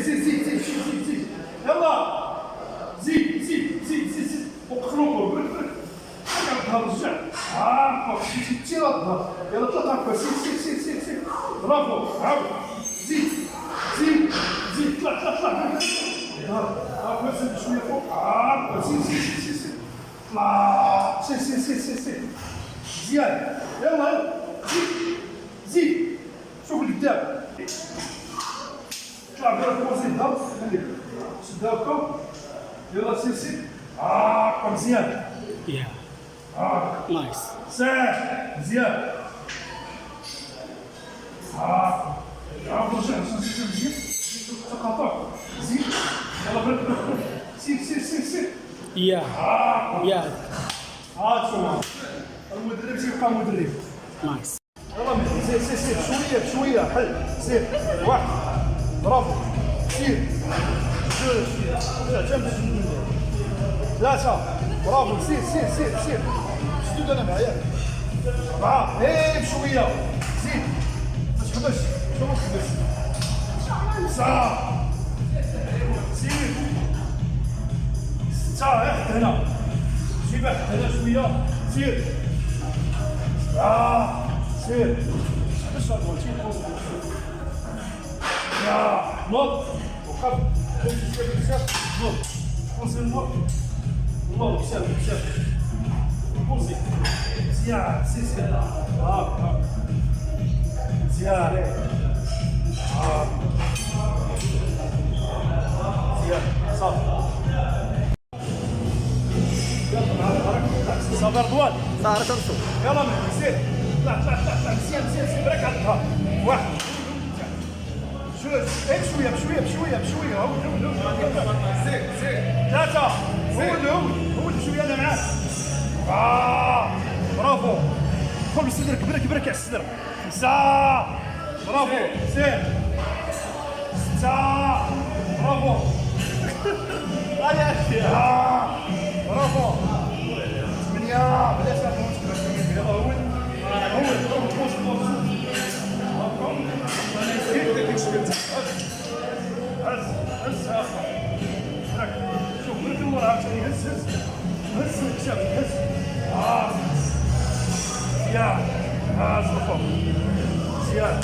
زيد يلا زيد وقفلوا برك رجع هاكا تير الظهر يلا طلع هكا سير برافو عاود زيد طلع هاكا زيد شويه فوق هاكا سير طلع سير مزيان يلا زيد شوف لقدام طلع برا فوق زيد ضرب خليك شد هاكا يلا سير هاكا مزيان نايس. ساح مزيان عاود رجع مزيان تقاطع زيد يلا برك سير يا شو المدرب تيبقى مدرب نايس. يلا سير بشويه حل سير واحد برافو سير جوج ثلاثة برافو سير شدود انا معايا أربعة بشوية زيد ما تحبش شو ما تحبش تسعة سير ستة حتى هنا جيبها حتى هنا شوية سير سبعة سير باش غلطتي يا نوض وقف نوض بونسي نوض بزاف بونسي مزيان سير مزيان مزيان صافي صافي رضوان صار تنصو. يلا سير طلع مزيان برك على الظهر واحد بشويه هو سير ثلاثة هو بشويه انا معاك برافو دخل بصدرك برك على الصدر خمسة برافو سير ستة برافو برافو ثمانية بلاش يلا هو شوف برك المرة عاوتاني هز الكتاب مزيان زرفو مزيان